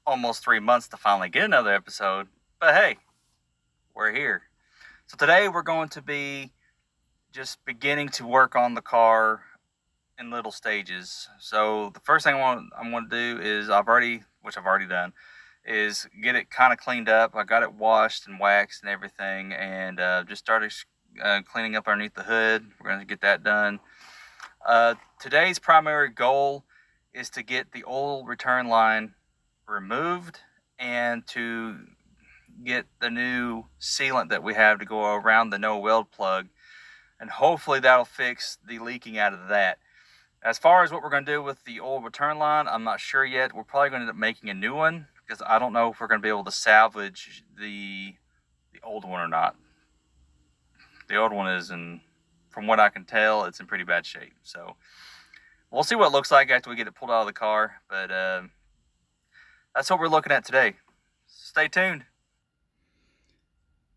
almost 3 months to finally get another episode, but hey, we're here. So today we're going to be just beginning to work on the car in little stages. So the first thing I'm going to do is I've already done, is get it kind of cleaned up. I got it washed and waxed and everything, and just started cleaning up underneath the hood. We're going to get that done. Today's primary goal is to get the oil return line removed and to get the new sealant that we have to go around the no weld plug, and hopefully that'll fix the leaking out of that. As far as what we're going to do with the oil return line, I'm not sure yet. We're probably going to end up making a new one because I don't know if we're going to be able to salvage the old one or not. The old one is from what I can tell, it's in pretty bad shape. So we'll see what it looks like after we get it pulled out of the car. But that's what we're looking at today. Stay tuned.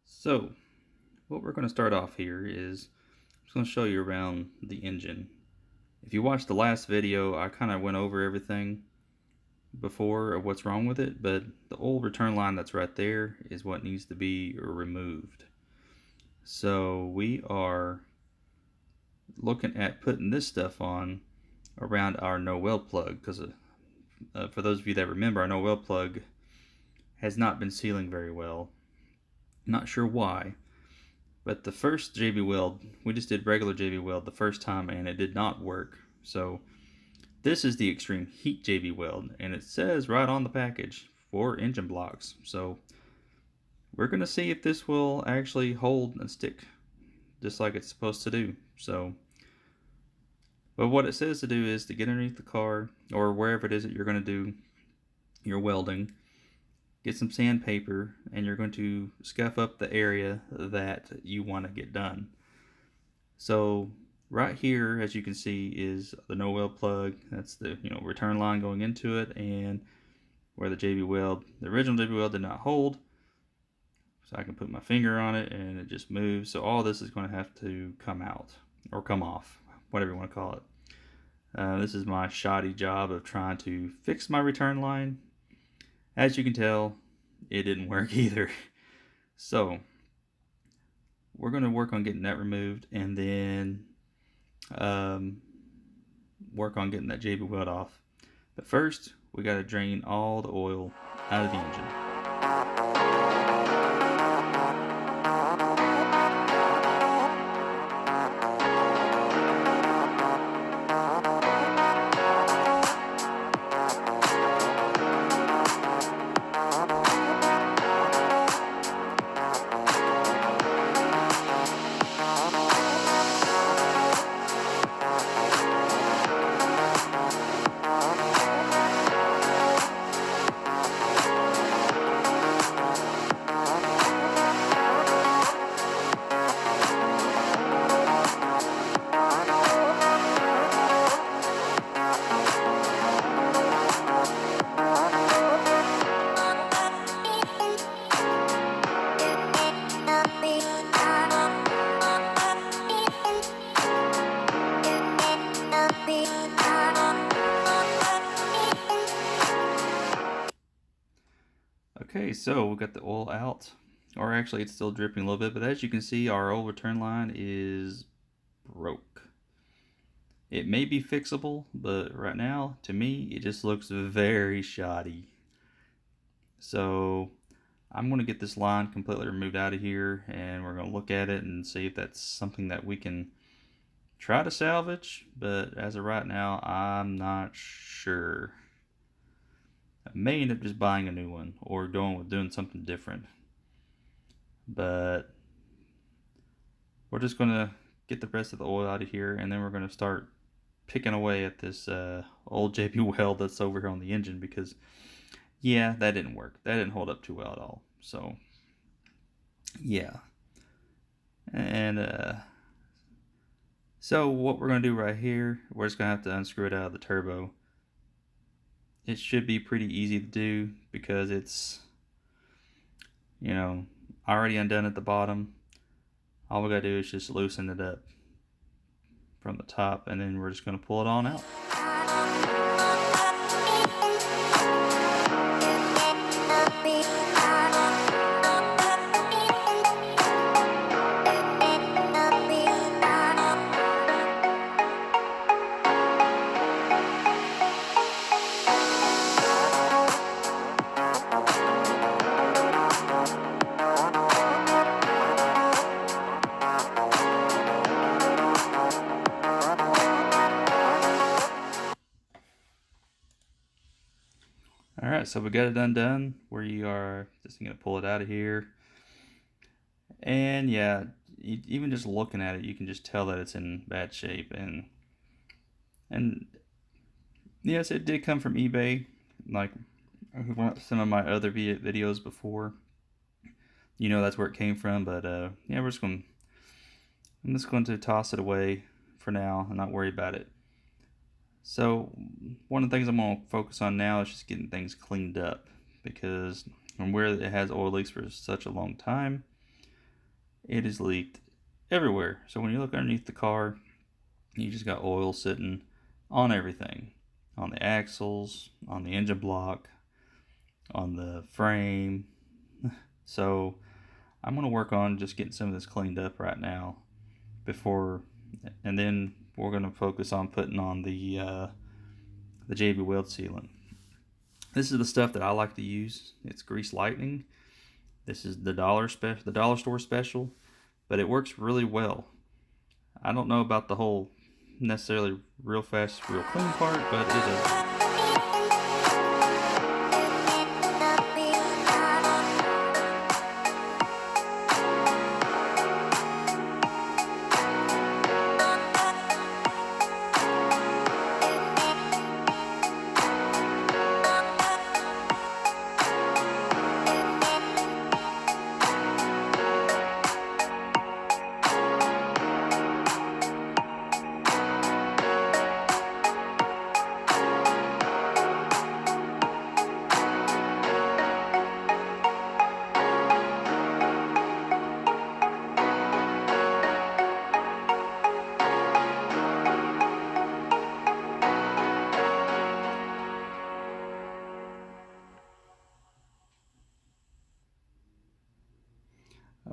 So, what we're going to start off here is I'm just going to show you around the engine. If you watched the last video, I kind of went over everything before of what's wrong with it, but the oil return line that's right there is what needs to be removed. So we are looking at putting this stuff on around our no weld plug, because for those of you that remember, our no weld plug has not been sealing very well. Not sure why, but the first JB weld, we just did regular JB weld the first time and it did not work. So this is the extreme heat JB weld, and it says right on the package for engine blocks. So we're going to see if this will actually hold and stick just like it's supposed to do. So, but what it says to do is to get underneath the car or wherever it is that you're going to do your welding, get some sandpaper, and you're going to scuff up the area that you want to get done. So right here, as you can see, is the no weld plug. That's the return line going into it, and where the JB weld, the original JB weld, did not hold. So I can put my finger on it and it just moves. So all this is going to have to come out or come off, whatever you want to call it. This is my shoddy job of trying to fix my return line. As you can tell, it didn't work either. So we're going to work on getting that removed, and then work on getting that JB weld off. But first, we got to drain all the oil out of the engine. Okay, so we got the oil out, or actually it's still dripping a little bit, but as you can see, our oil return line is broke. It may be fixable, but right now, to me, it just looks very shoddy. So I'm going to get this line completely removed out of here, and we're going to look at it and see if that's something that we can try to salvage, but as of right now, I'm not sure. I may end up just buying a new one or doing something different. But we're just going to get the rest of the oil out of here, and then we're going to start picking away at this old JB weld that's over here on the engine, because yeah, that didn't work. That didn't hold up too well at all. So yeah. And so what we're going to do right here, we're just going to have to unscrew it out of the turbo. It should be pretty easy to do because it's, already undone at the bottom. All we gotta do is just loosen it up from the top, and then we're just gonna pull it on out. Alright, so we got it undone. Where you are just going to pull it out of here. And yeah, even just looking at it, you can just tell that it's in bad shape. And yes, it did come from eBay. Like some of my other videos before, you know that's where it came from. But yeah, I'm just going to toss it away for now and not worry about it. So one of the things I'm going to focus on now is just getting things cleaned up, because from where it has oil leaks for such a long time, it has leaked everywhere. So when you look underneath the car, you just got oil sitting on everything, on the axles, on the engine block, on the frame. So I'm going to work on just getting some of this cleaned up right now and then we're going to focus on putting on the JB Weld sealant. This is the stuff that I like to use. It's Grease Lightning. This is the dollar store special, but it works really well. I don't know about the whole necessarily real fast, real clean part, but it does.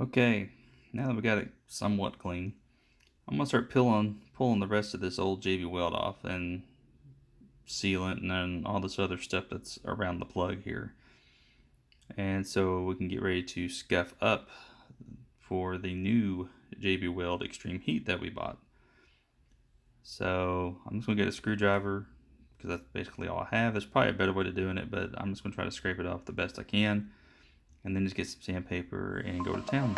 Okay, now that we got it somewhat clean, I'm gonna start pulling the rest of this old JB Weld off and sealant and then all this other stuff that's around the plug here. And so we can get ready to scuff up for the new JB Weld Extreme Heat that we bought. So I'm just gonna get a screwdriver, because that's basically all I have. There's probably a better way to doing it, but I'm just gonna try to scrape it off the best I can, and then just get some sandpaper and go to town.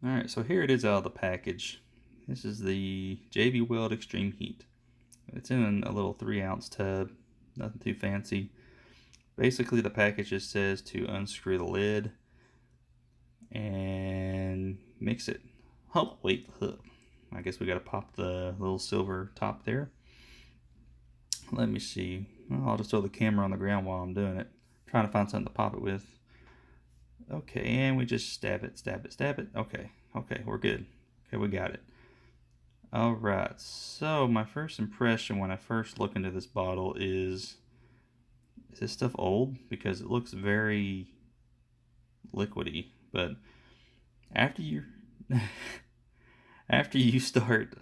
Alright, so here it is out of the package. This is the JB Weld Extreme Heat. It's in a little 3-ounce tub, nothing too fancy. Basically, the package just says to unscrew the lid and mix it. Oh, wait, I guess we gotta pop the little silver top there. Let me see. Well, I'll just throw the camera on the ground while I'm doing it. I'm trying to find something to pop it with. Okay, and we just stab it. Okay, we're good. Okay, we got it. Alright, so my first impression when I first look into this bottle is this stuff old? Because it looks very liquidy. But after you after you start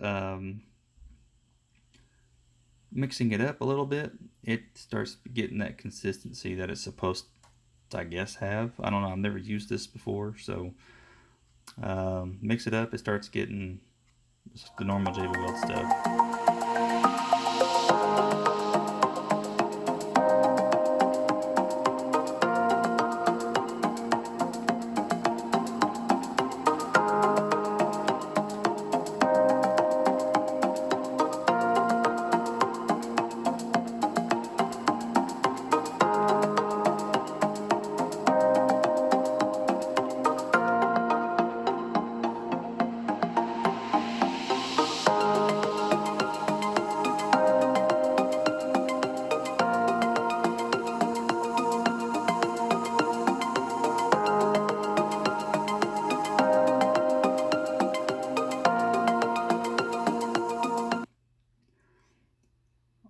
mixing it up a little bit, it starts getting that consistency that it's supposed to, I guess, have. I don't know, I've never used this before, so mix it up, it starts getting just the normal JB Weld stuff.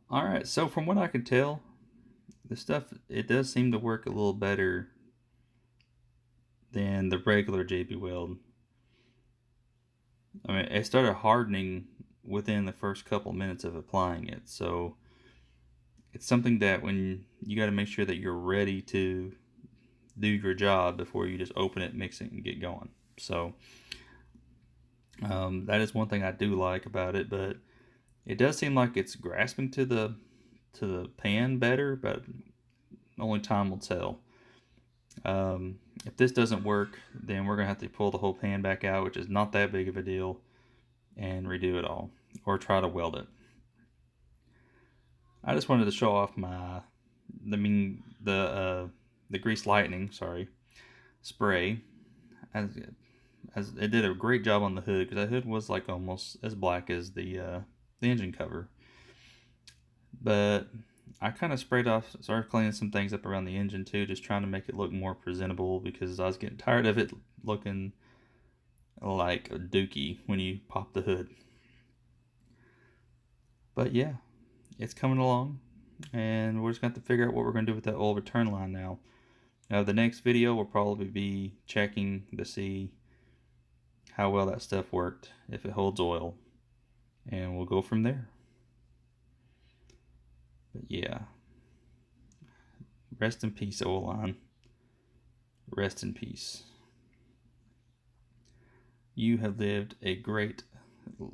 Alright, so from what I can tell, the stuff, it does seem to work a little better than the regular JB Weld. I mean, it started hardening within the first couple minutes of applying it, so it's something that when you got to make sure that you're ready to do your job before you just open it, mix it, and get going. So that is one thing I do like about it, but it does seem like it's grasping to the pan better, but only time will tell. If this doesn't work, then we're gonna have to pull the whole pan back out, which is not that big of a deal, and redo it all, or try to weld it. I just wanted to show off the grease lightning, spray, as it did a great job on the hood, because that hood was like almost as black as the engine cover. But I kind of started cleaning some things up around the engine too, just trying to make it look more presentable, because I was getting tired of it looking like a dookie when you pop the hood. But yeah, it's coming along, and we're just going to have to figure out what we're going to do with that oil return line now. The next video will probably be checking to see how well that stuff worked, if it holds oil, and we'll go from there. But yeah, rest in peace, oil line. Rest in peace. You have lived a great,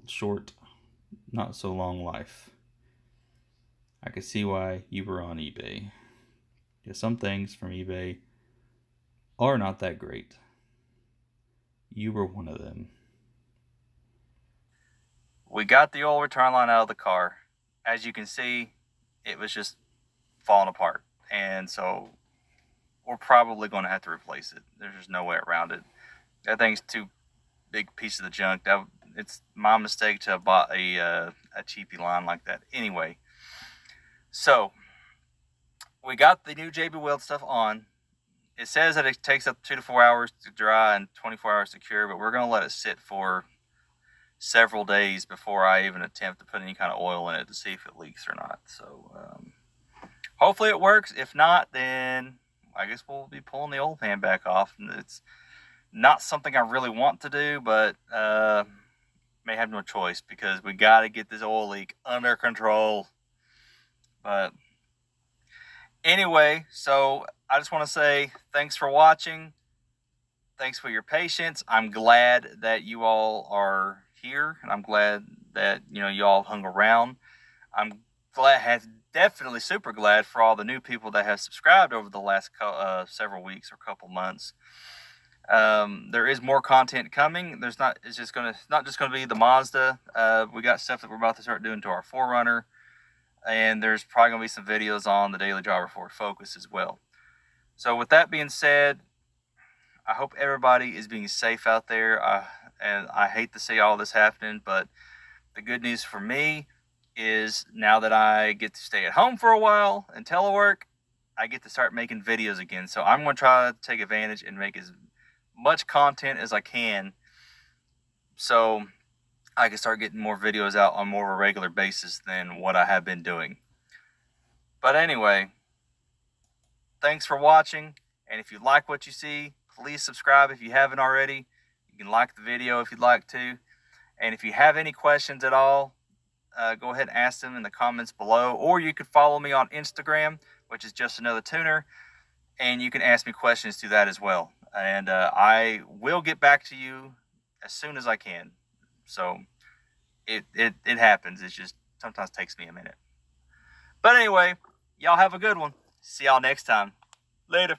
short, not so long life. I could see why you were on eBay. Because some things from eBay are not that great. You were one of them. We got the oil return line out of the car. As you can see, it was just falling apart. And so we're probably going to have to replace it. There's just no way around it. That thing's too big piece of the junk. It's my mistake to have bought a cheapy line like that. Anyway, so we got the new JB Weld stuff on. It says that it takes up 2 to 4 hours to dry and 24 hours to cure, but we're going to let it sit for several days before I even attempt to put any kind of oil in it to see if it leaks or not. So hopefully it works. If not, then I guess we'll be pulling the oil pan back off. And it's not something I really want to do, but may have no choice, because we got to get this oil leak under control. But anyway, so I just want to say thanks for watching. Thanks for your patience. I'm glad that you all are here, and I'm glad that you all hung around. I'm definitely super glad for all the new people that have subscribed over the last several weeks or couple months. There is more content coming. It's not just gonna be the Mazda. We got stuff that we're about to start doing to our 4Runner, and there's probably gonna be some videos on the Daily Driver Ford Focus as well. So with that being said, I hope everybody is being safe out there. And I hate to see all this happening, but the good news for me is now that I get to stay at home for a while and telework, I get to start making videos again. So I'm going to try to take advantage and make as much content as I can, so I can start getting more videos out on more of a regular basis than what I have been doing. But anyway, thanks for watching. And if you like what you see, please subscribe if you haven't already. You can like the video if you'd like to. And if you have any questions at all, go ahead and ask them in the comments below. Or you could follow me on Instagram, which is Justanothertuner, and you can ask me questions through that as well. And I will get back to you as soon as I can. So it happens. It just sometimes takes me a minute. But anyway, y'all have a good one. See y'all next time. Later.